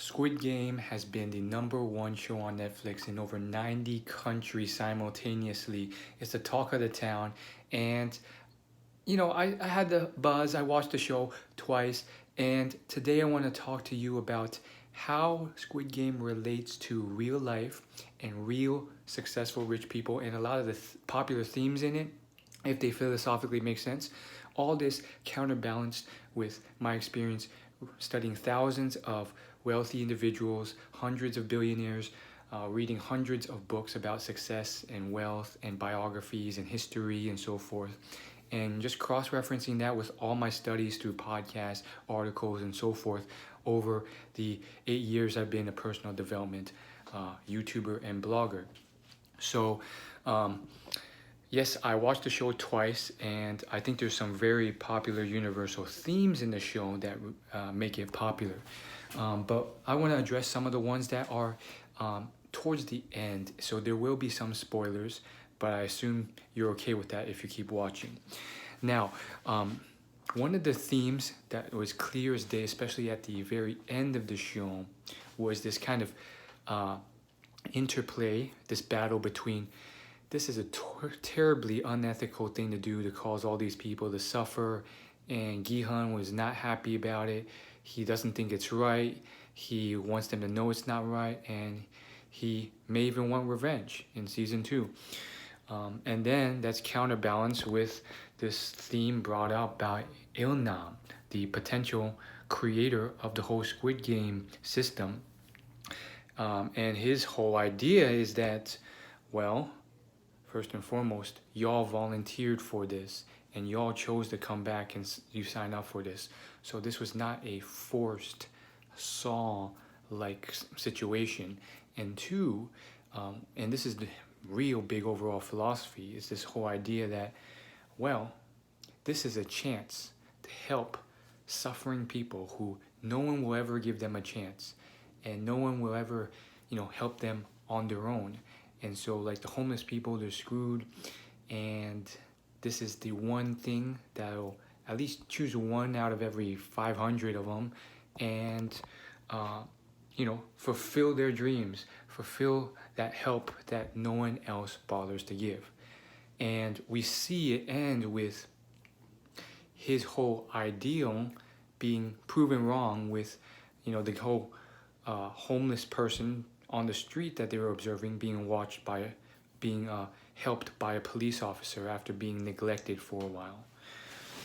Squid Game has been the #1 show on Netflix in over 90 countries simultaneously. It's the talk of the town. And, I had the buzz. I watched the show twice. And today I want to talk to you about how Squid Game relates to real life and real successful rich people and a lot of the popular themes in it, if they philosophically make sense. All this counterbalanced with my experience studying thousands of wealthy individuals, hundreds of billionaires, reading hundreds of books about success and wealth and biographies and history and so forth. And just cross-referencing that with all my studies through podcasts, articles, and so forth over the 8 years I've been a personal development YouTuber and blogger. So, yes, I watched the show twice, and I think there's some very popular universal themes in the show that make it popular. But I want to address some of the ones that are towards the end. So there will be some spoilers, but I assume you're okay with that if you keep watching. Now, one of the themes that was clear as day, especially at the very end of the show, was this kind of interplay, this battle between this is a terribly unethical thing to do, to cause all these people to suffer, and Gi-hun was not happy about it. He doesn't think it's right. He wants them to know it's not right, and he may even want revenge in season 2. And then that's counterbalanced with this theme brought out by Il-nam, the potential creator of the whole Squid Game system. And his whole idea is that, well, first and foremost, y'all volunteered for this, and y'all chose to come back and you signed up for this. So this was not a forced Saw-like situation. And two, and this is the real big overall philosophy, is this whole idea that, well, this is a chance to help suffering people who no one will ever give them a chance, and no one will ever, help them on their own. And so, like the homeless people, they're screwed, and this is the one thing that'll at least choose one out of every 500 of them, and fulfill their dreams, fulfill that help that no one else bothers to give. And we see it end with his whole ideal being proven wrong with, the whole homeless person on the street that they were observing being helped by a police officer after being neglected for a while.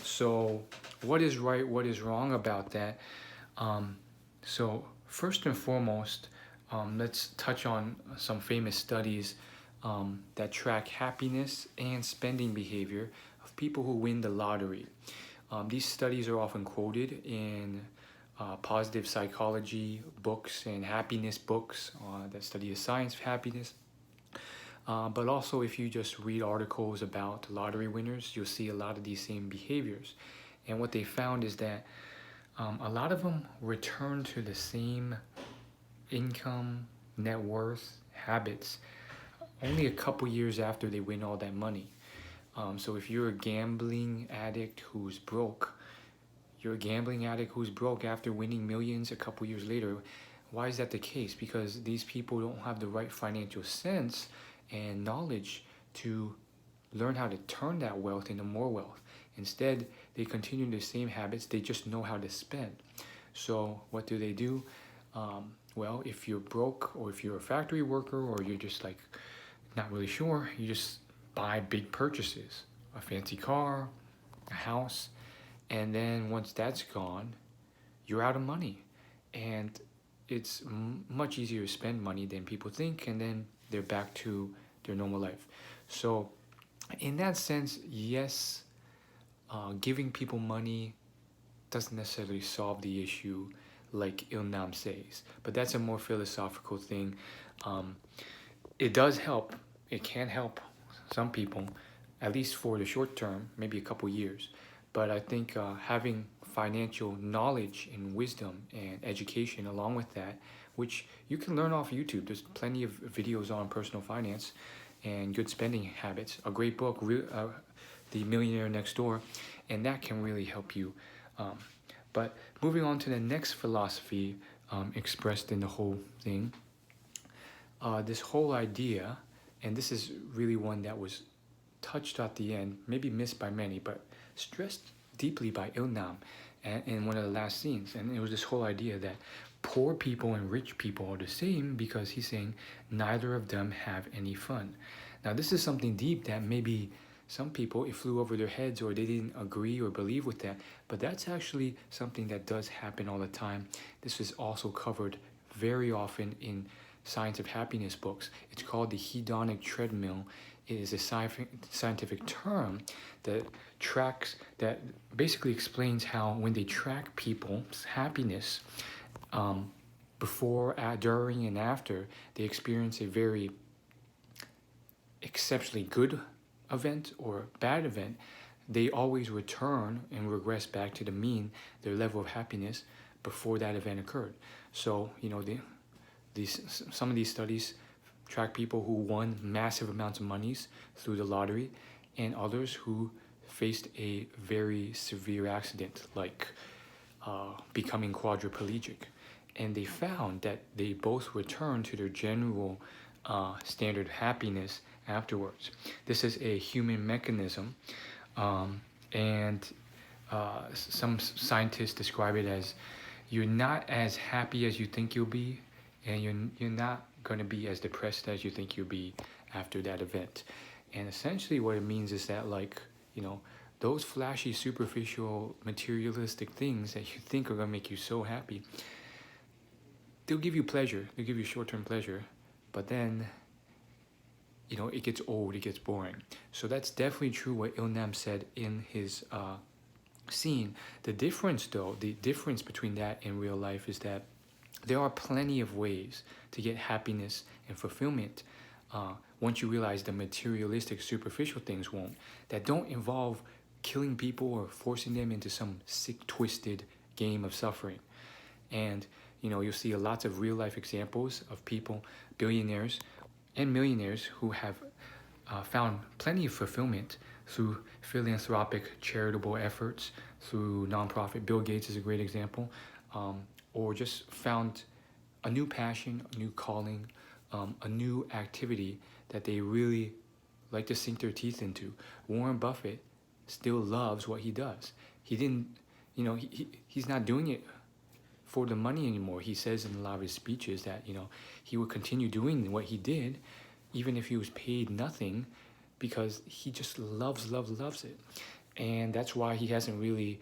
So what is right, what is wrong about that? So first and foremost, let's touch on some famous studies that track happiness and spending behavior of people who win the lottery. These studies are often quoted in positive psychology books and happiness books that study the science of happiness. But also, if you just read articles about lottery winners, you'll see a lot of these same behaviors. And what they found is that a lot of them return to the same income, net worth, habits only a couple years after they win all that money. So if you're a gambling addict who's broke, after winning millions a couple years later. Why is that the case? Because these people don't have the right financial sense and knowledge to learn how to turn that wealth into more wealth. Instead, they continue the same habits. They just know how to spend. So what do? Well, if you're broke, or if you're a factory worker, or you're just like not really sure, you just buy big purchases, a fancy car, a house, and then once that's gone, you're out of money. And it's much easier to spend money than people think, and then they're back to their normal life. So in that sense, yes, giving people money doesn't necessarily solve the issue like Il-nam says, but that's a more philosophical thing. It does help. It can help some people, at least for the short term, maybe a couple years. But I think having financial knowledge and wisdom and education along with that, which you can learn off YouTube. There's plenty of videos on personal finance and good spending habits. A great book, The Millionaire Next Door, and that can really help you. But moving on to the next philosophy expressed in the whole thing. This whole idea, and this is really one that was touched at the end, maybe missed by many, but stressed deeply by Ilnam in one of the last scenes. And it was this whole idea that poor people and rich people are the same, because he's saying neither of them have any fun. Now, this is something deep that maybe some people, it flew over their heads, or they didn't agree or believe with that, but that's actually something that does happen all the time. This is also covered very often in science of happiness books. It's called the hedonic treadmill. It is a scientific term that basically explains how when they track people's happiness, before, during, and after they experience a very exceptionally good event or bad event, they always return and regress back to the mean, their level of happiness before that event occurred. So, some of these studies track people who won massive amounts of monies through the lottery, and others who faced a very severe accident, like becoming quadriplegic. And they found that they both returned to their general standard happiness afterwards. This is a human mechanism, and some scientists describe it as you're not as happy as you think you'll be, and you're not going to be as depressed as you think you'll be after that event. And essentially what it means is that, like, those flashy, superficial, materialistic things that you think are going to make you so happy, they'll give you pleasure, they'll give you short-term pleasure, but then it gets old, it gets boring. So that's definitely true what Ilnam said in his scene. The difference between that and real life is that there are plenty of ways to get happiness and fulfillment once you realize the materialistic, superficial things that don't involve killing people or forcing them into some sick, twisted game of suffering. And you'll see lots of real life examples of people, billionaires and millionaires, who have found plenty of fulfillment through philanthropic, charitable efforts, through nonprofit. Bill Gates is a great example. Or just found a new passion, a new calling, a new activity that they really like to sink their teeth into. Warren Buffett still loves what he does. He didn't, he's not doing it for the money anymore. He says in a lot of his speeches that, he would continue doing what he did, even if he was paid nothing, because he just loves it. And that's why he hasn't really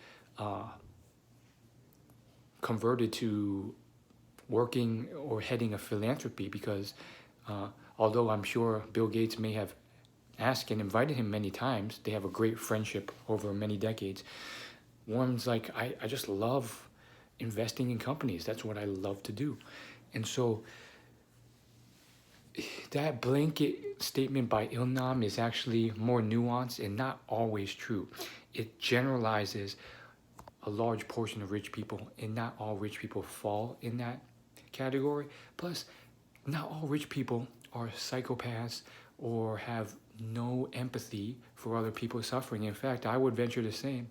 converted to working or heading a philanthropy, because although I'm sure Bill Gates may have asked and invited him many times, they have a great friendship over many decades, Warren's like, I just love investing in companies. That's what I love to do. And so that blanket statement by Ilnam is actually more nuanced and not always true. It generalizes a large portion of rich people, and not all rich people fall in that category. Plus, not all rich people are psychopaths or have no empathy for other people's suffering. In fact, I would venture to say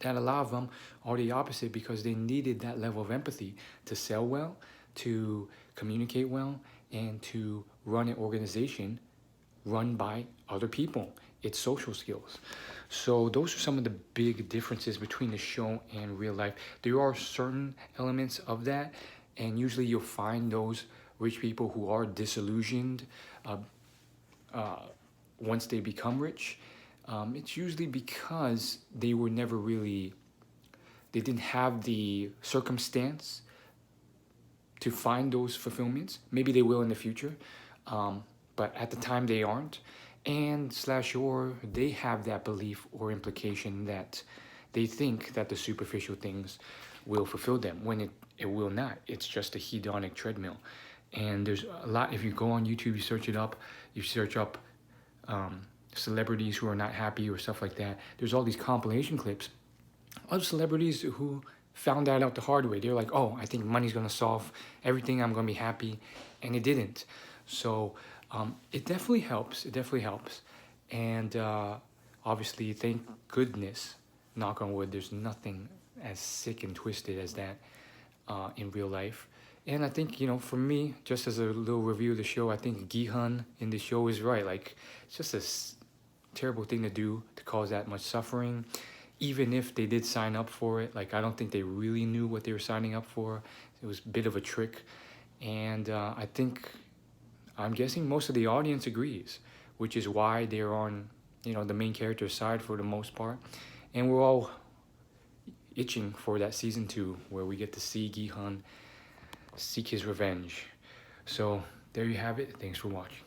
that a lot of them are the opposite, because they needed that level of empathy to sell well, to communicate well, and to run an organization run by other people. It's social skills. So those are some of the big differences between the show and real life. There are certain elements of that, and usually you'll find those rich people who are disillusioned once they become rich. It's usually because they didn't have the circumstance to find those fulfillments. Maybe they will in the future, but at the time they aren't. And or they have that belief or implication that they think that the superficial things will fulfill them, when it will not. It's just a hedonic treadmill. And there's a lot, if you go on YouTube, you search up celebrities who are not happy or stuff like that. There's all these compilation clips of celebrities who found that out the hard way. They're like, oh, I think money's going to solve everything, I'm going to be happy. And it didn't. So it definitely helps. And obviously, thank goodness, knock on wood, there's nothing as sick and twisted as that in real life. And I think, for me, just as a little review of the show, I think Gi-hun in the show is right. Like, it's just a terrible thing to do to cause that much suffering. Even if they did sign up for it, like, I don't think they really knew what they were signing up for. It was a bit of a trick. And I think, I'm guessing most of the audience agrees, which is why they're on, the main character's side for the most part. And we're all itching for that season 2 where we get to see Gi-hun seek his revenge. So there you have it. Thanks for watching.